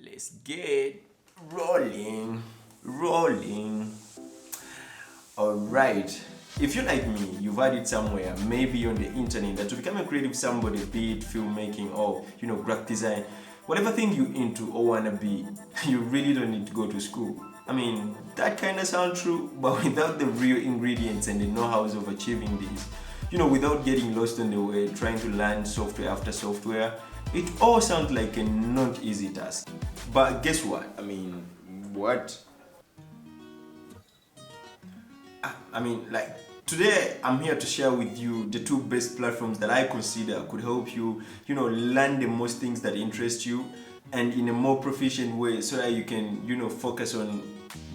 Let's get rolling. Alright, if you're like me, you've heard it somewhere, maybe on the internet, that to become a creative somebody, be it filmmaking or graphic design, whatever thing you're into or wanna be, you really don't need to go to school. I mean, that kind of sounds true, but without the real ingredients and the know-hows of achieving these, without getting lost on the way, trying to learn software after software, it all sounds like a not easy task. But guess what? Today I'm here to share with you the two best platforms that I consider could help you, learn the most things that interest you and in a more proficient way so that you can, focus on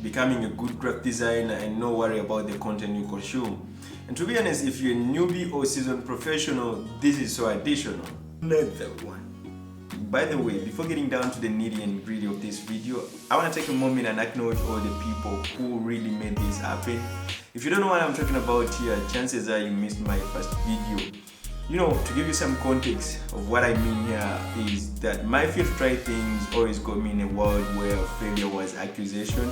becoming a good graphic designer and not worry about the content you consume. And to be honest, if you're a newbie or seasoned professional, this is so additional. Another one. By the way, before getting down to the nitty and gritty of this video, I want to take a moment and acknowledge all the people who really made this happen. If you don't know what I'm talking about here, chances are you missed my first video. To give you some context of what I mean here is that my first try things always got me in a world where failure was accusation.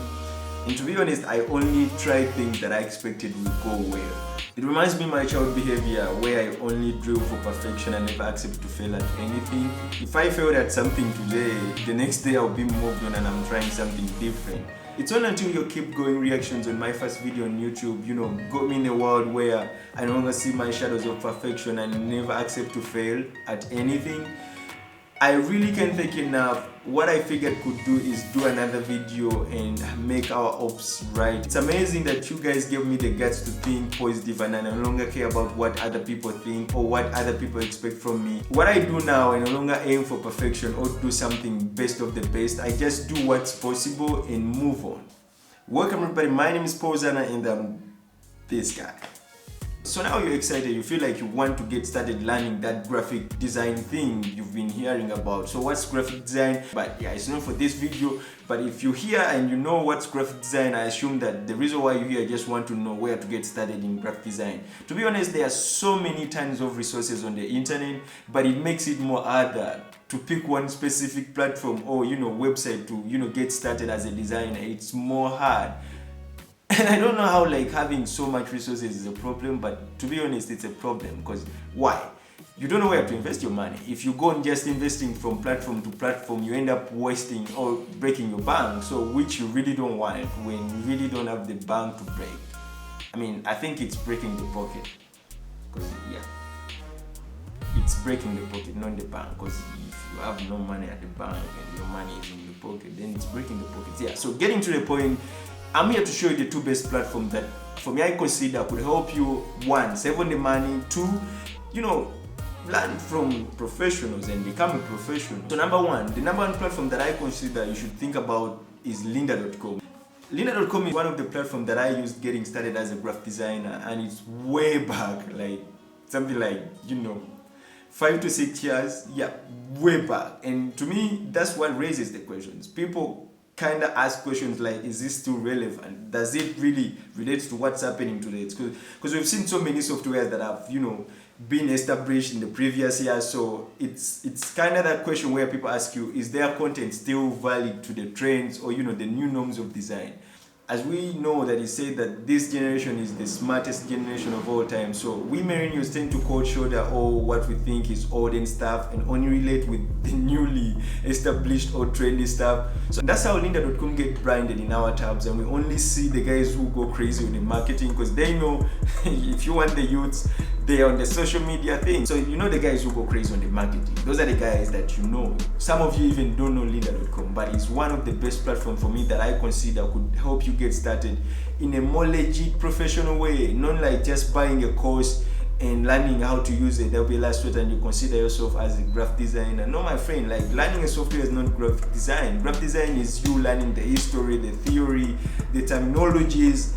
And to be honest, I only tried things that I expected would go well. It reminds me of my child behavior where I only drill for perfection and never accept to fail at anything. If I failed at something today, the next day I'll be moved on and I'm trying something different. It's only until you keep going reactions on my first video on YouTube, got me in a world where I no longer see my shadows of perfection and never accept to fail at anything. I really can't take enough. What I figured could do is do another video and make our ops right. It's amazing that you guys gave me the guts to think positive and I no longer care about what other people think or what other people expect from me. What I do now, I no longer aim for perfection or do something best of the best. I just do what's possible and move on. Welcome everybody, my name is Zana and I'm this guy. So now you're excited, you feel like you want to get started learning that graphic design thing you've been hearing about. So what's graphic design? But yeah, it's not for this video. But if you're here and you know what's graphic design, I assume that the reason why you're here just want to know where to get started in graphic design. To be honest, there are so many tons of resources on the internet, but it makes it more harder to pick one specific platform or website to get started as a designer. It's more hard. And I don't know how having so much resources is a problem, but to be honest, it's a problem. Because why? You don't know where to invest your money. If you go and just investing from platform to platform, you end up wasting or breaking your bank, so which you really don't want when you really don't have the bank to break. I think it's breaking the pocket. Because it's breaking the pocket, not the bank. Because if you have no money at the bank and your money is in the pocket, then it's breaking the pocket. Yeah. So getting to the point, I'm here to show you the two best platforms that for me I consider could help you, one, save on the money, two, learn from professionals and become a professional. So the number one platform that I consider you should think about is lynda.com. Lynda.com is one of the platforms that I used getting started as a graphic designer, and it's way back, something 5 to 6 years, way back. And to me, that's what raises the questions. People kind of ask questions like, is this still relevant? Does it really relate to what's happening today? Because we've seen so many softwares that have, been established in the previous years. So it's kind of that question where people ask you, is their content still valid to the trends or, the new norms of design? As we know that it said that this generation is the smartest generation of all time. So we millennials tend to cold shoulder all what we think is old and stuff and only relate with the newly established or trendy stuff. So that's how lynda.com get branded in our tabs, and we only see the guys who go crazy with the marketing because they know if you want the youths, they're on the social media thing. So the guys who go crazy on the marketing. Those are the guys that Some of you even don't know lynda.com, but it's one of the best platforms for me that I consider could help you get started in a more legit professional way, not like just buying a course and learning how to use a Adobe Illustrator and you consider yourself as a graphic designer. No, my friend, learning a software is not graphic design. Graphic design is you learning the history, the theory, the terminologies,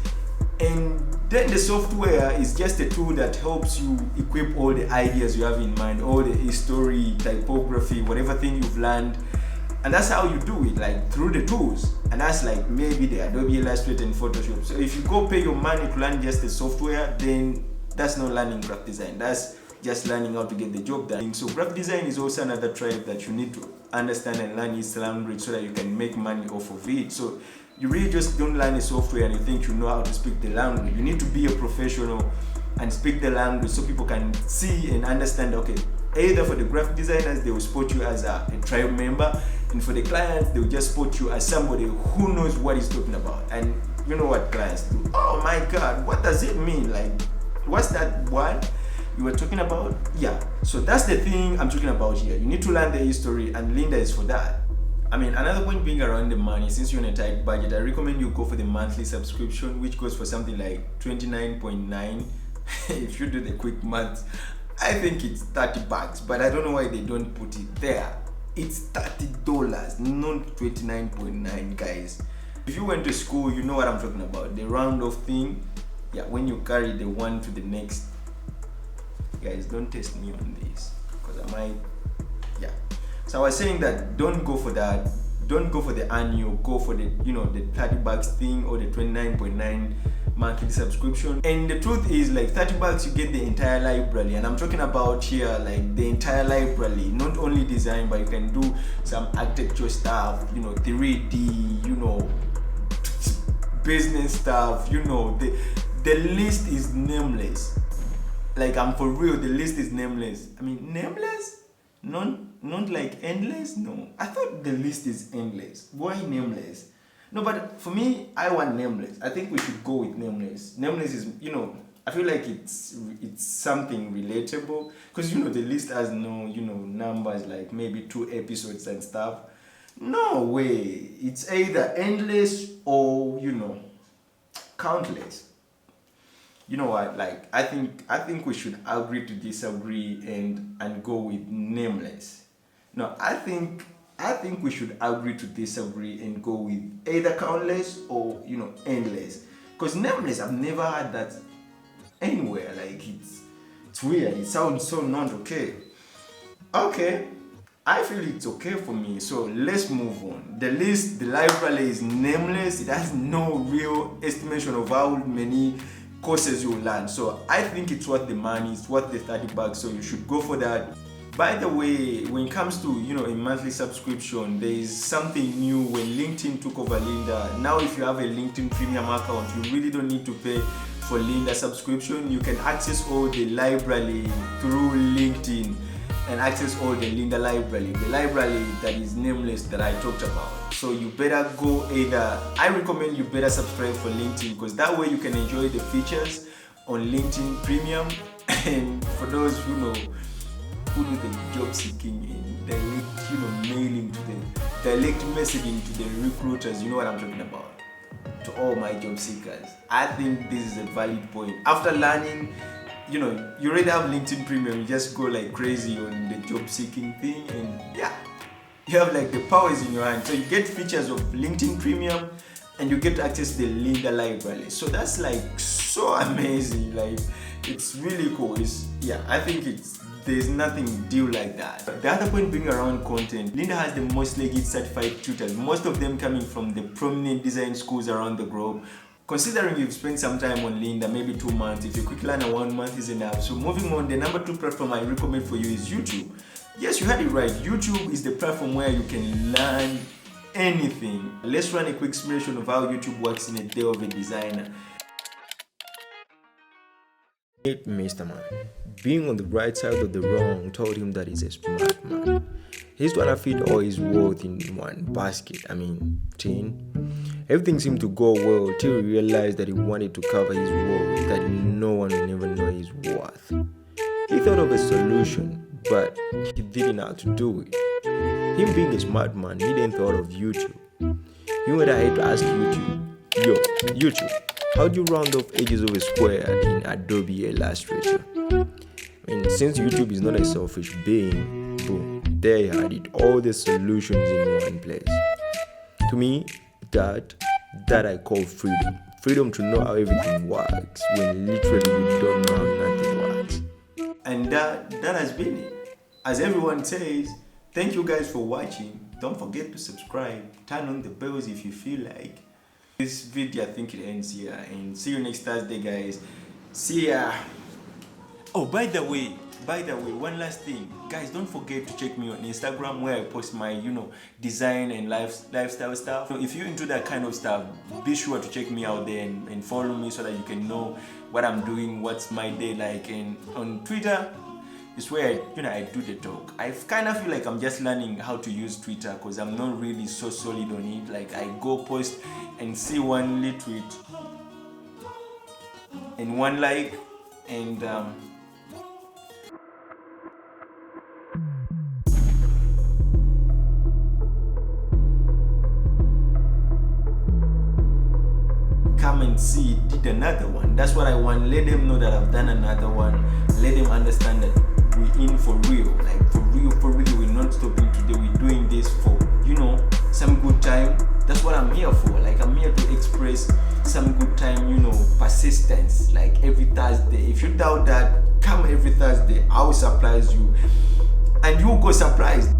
and then the software is just a tool that helps you equip all the ideas you have in mind, all the history, typography, whatever thing you've learned. And that's how you do it, through the tools. And that's maybe the Adobe Illustrator and Photoshop. So if you go pay your money to learn just the software, then that's not learning graphic design. That's just learning how to get the job done. So graphic design is also another tribe that you need to understand and learn its language so that you can make money off of it. So you really just don't learn a software and you think you know how to speak the language. You need to be a professional and speak the language so people can see and understand. Okay, either for the graphic designers, they will spot you as a tribe member, and for the clients, they will just spot you as somebody who knows what he's talking about. And you know what clients do? Oh my God, what does it mean? Like, what's that one you were talking about? Yeah, so that's the thing I'm talking about here. You need to learn the history, and Linda is for that. I mean, another point being around the money. Since you're on a tight budget, I recommend you go for the monthly subscription, which goes for something like 29.9. If you do the quick math, I think it's $30, but I don't know why they don't put it there. It's $30, not 29.9, guys. If you went to school, you know what I'm talking about. The round off thing. Yeah, when you carry the one to the next. Guys, don't test me on this, because I might, yeah. So I was saying that don't go for that. Don't go for the annual. Go for the, the $30 thing or the 29.9 monthly subscription. And the truth is, like, $30 you get the entire library, and I'm talking about here like the entire library, not only design, but you can do some architecture stuff, 3D, business stuff. The list is nameless. Like, I'm for real, the list is nameless. I mean, nameless? Not like endless? No. I thought the list is endless. Why nameless? No, but for me, I want nameless. I think we should go with nameless. Nameless is, I feel like it's something relatable, because the list has no, numbers, like maybe 2 episodes and stuff. No way. It's either endless or, countless. You know what? Like, I think we should agree to disagree and go with nameless. No, I think we should agree to disagree and go with either countless or endless. Because nameless, I've never had that anywhere. Like, it's weird. It sounds so not okay. Okay, I feel it's okay for me. So let's move on. The library is nameless. It has no real estimation of how many courses you learn. So I think it's worth the money. It's worth the $30. So you should go for that. By the way, when it comes to a monthly subscription, there is something new when LinkedIn took over Linda. Now, if you have a LinkedIn premium account, you really don't need to pay for Linda subscription. You can access all the library through LinkedIn and access all the Linda library, the library that is nameless that I talked about. So you better go I recommend you better subscribe for LinkedIn, because that way you can enjoy the features on LinkedIn Premium. And for those who do the job seeking and direct, mailing to the direct messaging to the recruiters, you know what I'm talking about. To all my job seekers, I think this is a valid point. After learning, you already have LinkedIn Premium, you just go like crazy on the job seeking thing, and yeah, you have like the powers in your hand. So you get features of LinkedIn Premium and you get to access the Linda library. So that's like so amazing. Like, it's really cool. I think there's nothing deal like that. The other point being around content, Linda has the most legit certified tutors, most of them coming from the prominent design schools around the globe. Considering you've spent some time on Linda, maybe 2 months, if you quick learner 1 month is enough. So moving on, the number 2 platform I recommend for you is YouTube. Yes, you heard it right. YouTube is the platform where you can learn anything. Let's run a quick simulation of how YouTube works in a day of a designer. Mr. Man, being on the right side of the wrong, told him that he's a smart man. He's gonna fit all his worth in one basket. I mean, everything seemed to go well till he realized that he wanted to cover his worth, that no one will never know his worth. He thought of a solution, but he didn't know how to do it. Him being a smart man, he didn't thought of YouTube. He went ahead to ask YouTube, how do you round off edges of a square in Adobe Illustrator? I mean, since YouTube is not a selfish being, boom, there you had it, all the solutions in one place. To me, that I call freedom. Freedom to know how everything works when literally we don't know how nothing works. And that has been it. As everyone says, thank you guys for watching. Don't forget to subscribe, turn on the bells if you feel like. This video, I think it ends here, and see you next Thursday, guys. See ya. Oh, by the way, by the way, one last thing, guys, don't forget to check me on Instagram where I post my design and lifestyle stuff. So if you're into that kind of stuff, be sure to check me out there and follow me so that you can know what I'm doing, what's my day like. And on Twitter is where I do the talk. I kind of feel like I'm just learning how to use Twitter because I'm not really so solid on it. Like I go post and see one retweet and one like, and come and see, did another one. That's what I want. Let them know that I've done another one. Let them understand that we're in for real. Like for real, we're not stopping today. We're doing this for some good time. That's what I'm here for. Like I'm here to express some good time, persistence. Like every Thursday. If you doubt that, come every Thursday. I will surprise you and you will go surprised.